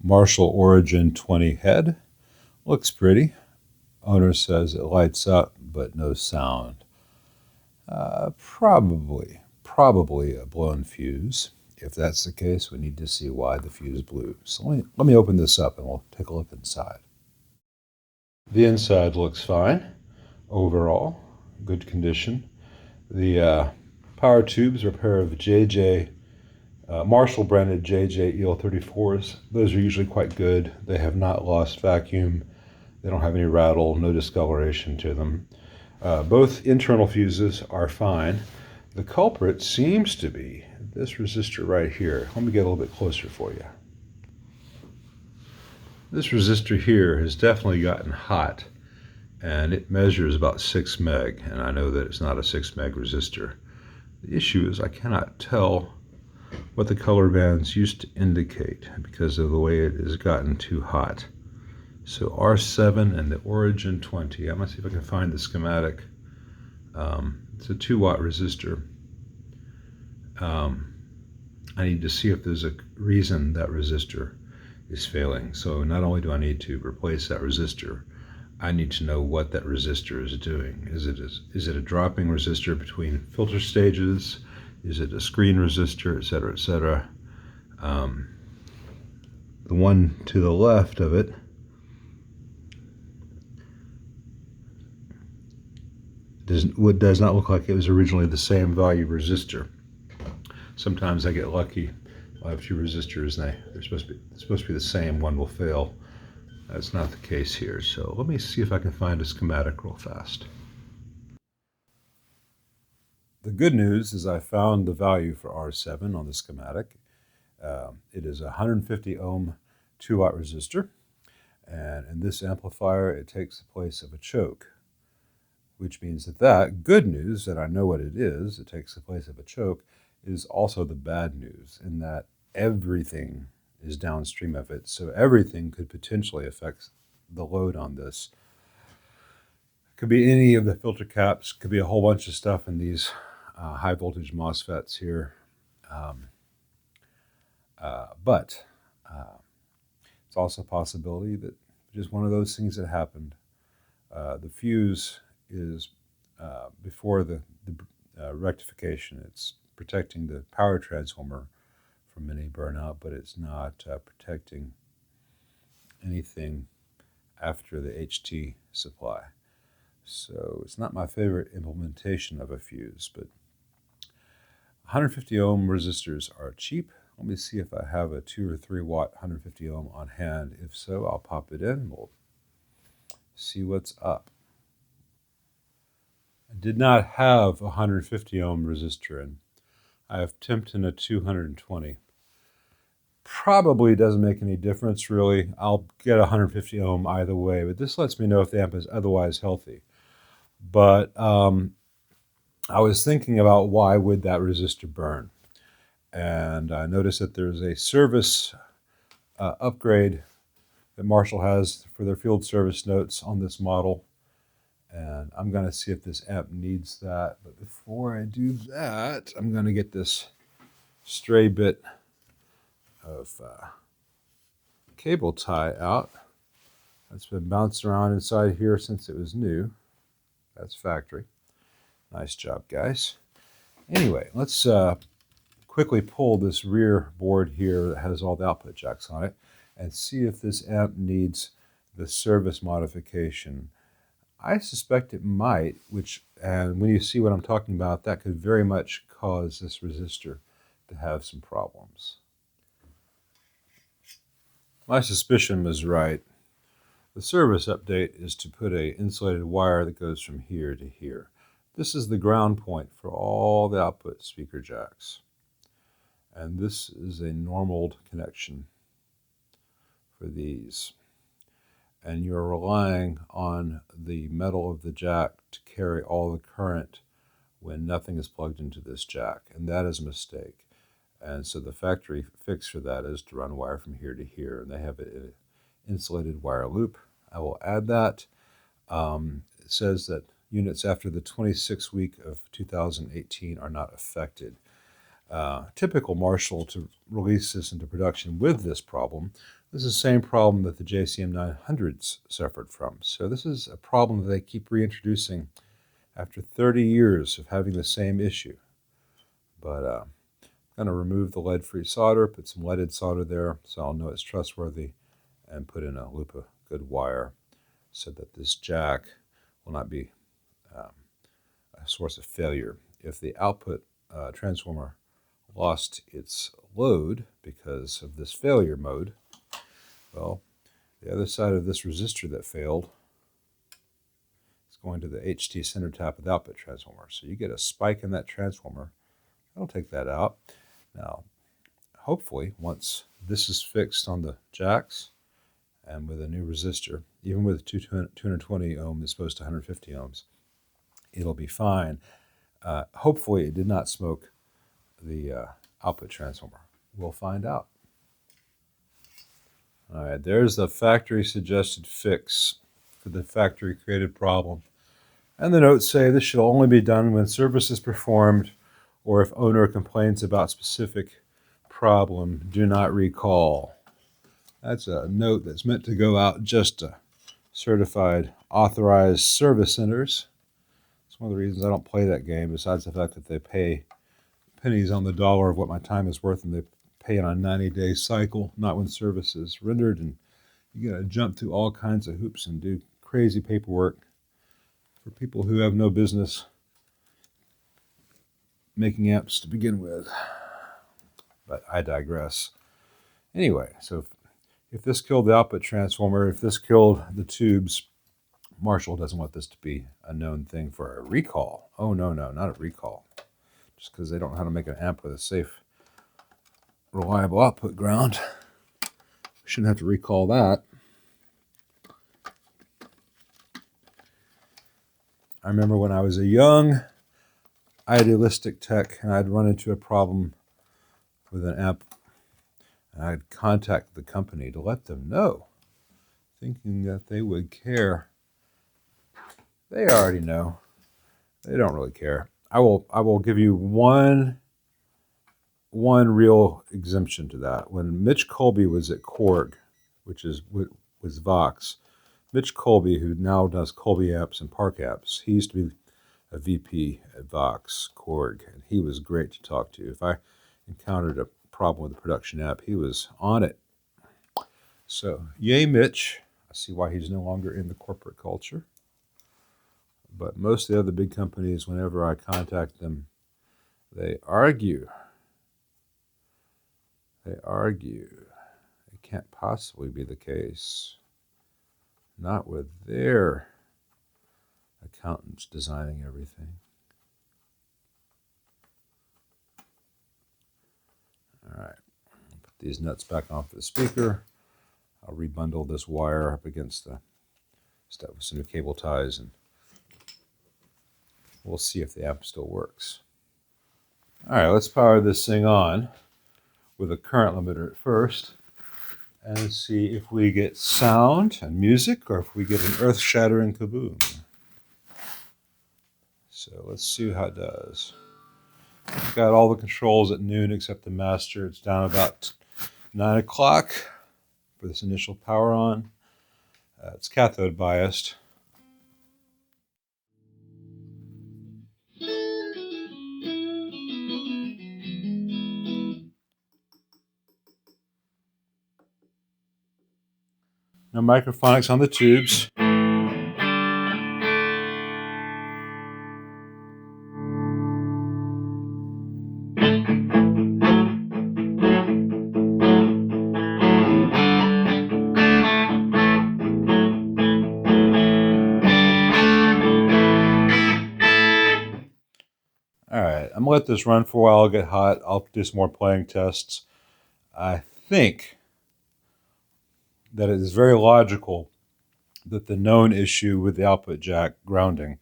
Marshall Origin 20 head. Looks pretty. Owner says it lights up, but no sound. Probably a blown fuse. If that's the case, we need to see why the fuse blew. So let me open this up and we'll take a look inside. The inside looks fine. Overall, good condition. The power tubes are a pair of Marshall branded JJ EL34s. Those are usually quite good. They have not lost vacuum. They don't have any rattle, no discoloration to them. Both internal fuses are fine. The culprit seems to be this resistor right here. Let me get a little bit closer for you. This resistor here has definitely gotten hot, and it measures about 6 meg, and I know that it's not a 6 meg resistor. The issue is I cannot tell what the color bands used to indicate because of the way it has gotten too hot. So R7 and the Origin 20. I'm going to see if I can find the schematic. It's a 2-watt resistor. I need to see if there's a reason that resistor is failing. So not only do I need to replace that resistor, I need to know what that resistor is doing. Is it a dropping resistor between filter stages? Is it a screen resistor, etc., etc.? The one to the left of it does not look like it was originally the same value resistor. Sometimes I get lucky. I have 2 resistors and they're supposed to be the same. One will fail. That's not the case here. So let me see if I can find a schematic real fast. The good news is I found the value for R7 on the schematic. It is a 150 ohm 2-watt resistor, and in this amplifier it takes the place of a choke, which means that good news, that I know what it takes the place of a choke, is also the bad news, in that everything is downstream of it, so everything could potentially affect the load on this. It could be any of the filter caps, could be a whole bunch of stuff in these high voltage MOSFETs here, but it's also a possibility that just one of those things that happened. The fuse is before the rectification. It's protecting the power transformer from any burnout, but it's not protecting anything after the HT supply. So it's not my favorite implementation of a fuse, but 150 ohm resistors are cheap. Let me see if I have a 2 or 3 watt 150 ohm on hand. If so, I'll pop it in. We'll see what's up. I did not have a 150 ohm resistor in. I have temped in a 220. Probably doesn't make any difference, really. I'll get 150 ohm either way, but this lets me know if the amp is otherwise healthy. But I was thinking about why would that resistor burn? And I noticed that there's a service upgrade that Marshall has for their field service notes on this model. And I'm going to see if this amp needs that. But before I do that, I'm going to get this stray bit of cable tie out. That's been bounced around inside here since it was new. That's factory. Nice job, guys. Anyway, let's quickly pull this rear board here that has all the output jacks on it and see if this amp needs the service modification. I suspect it might, and when you see what I'm talking about, that could very much cause this resistor to have some problems. My suspicion was right. The service update is to put an insulated wire that goes from here to here. This is the ground point for all the output speaker jacks. And this is a normal connection for these. And you're relying on the metal of the jack to carry all the current when nothing is plugged into this jack. And that is a mistake. And so the factory fix for that is to run wire from here to here. And they have an insulated wire loop. I will add that. It says that units after the 26th week of 2018 are not affected. typical Marshall to release this into production with this problem. This is the same problem that the JCM 900s suffered from. So this is a problem that they keep reintroducing after 30 years of having the same issue. But I'm going to remove the lead-free solder, put some leaded solder there so I'll know it's trustworthy, and put in a loop of good wire so that this jack will not be a source of failure. If the output transformer lost its load because of this failure mode, well, the other side of this resistor that failed is going to the HT center tap of the output transformer. So you get a spike in that transformer. I'll take that out. Now, hopefully, once this is fixed on the jacks and with a new resistor, even with 220 ohm as opposed to 150 ohms, it'll be fine. Hopefully, it did not smoke the output transformer. We'll find out. All right, there's the factory suggested fix for the factory created problem. And the notes say this should only be done when service is performed or if owner complains about specific problem, do not recall. That's a note that's meant to go out just to certified authorized service centers. It's one of the reasons I don't play that game, besides the fact that they pay pennies on the dollar of what my time is worth, and they pay on a 90-day cycle, not when service is rendered, and you gotta jump through all kinds of hoops and do crazy paperwork for people who have no business making apps to begin with. But I digress. Anyway, so if this killed the output transformer, if this killed the tubes, Marshall doesn't want this to be a known thing for a recall. Oh, no, not a recall. Just because they don't know how to make an amp with a safe, reliable output ground. We shouldn't have to recall that. I remember when I was a young, idealistic tech, and I'd run into a problem with an amp, and I'd contact the company to let them know, thinking that they would care. They already know. They don't really care. I will give you one real exemption to that. When Mitch Colby was at Korg, which was Vox, Mitch Colby, who now does Colby apps and Park apps, he used to be a VP at Vox Korg, and he was great to talk to. If I encountered a problem with a production app, he was on it. So, yay, Mitch. I see why he's no longer in the corporate culture. But most of the other big companies, whenever I contact them, they argue. It can't possibly be the case. Not with their accountants designing everything. All right, put these nuts back on for the speaker. I'll rebundle this wire up against the stuff with some new cable ties, and we'll see if the amp still works. All right, let's power this thing on with a current limiter at first and see if we get sound and music or if we get an earth-shattering kaboom. So let's see how it does. I've got all the controls at noon except the master. It's down about 9 o'clock for this initial power on. It's cathode biased. No microphonics on the tubes. All right, I'm gonna let this run for a while, get hot. I'll do some more playing tests. I think that it is very logical that the known issue with the output jack grounding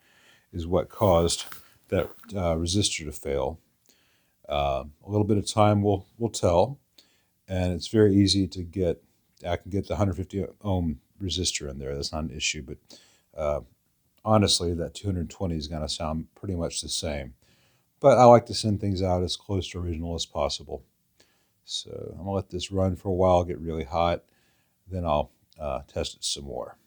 is what caused that resistor to fail. A little bit of time will tell, and it's very easy to get. I can get the 150 ohm resistor in there. That's not an issue, but honestly, that 220 is going to sound pretty much the same. but I like to send things out as close to original as possible. So I'm going to let this run for a while, get really hot, then I'll test it some more.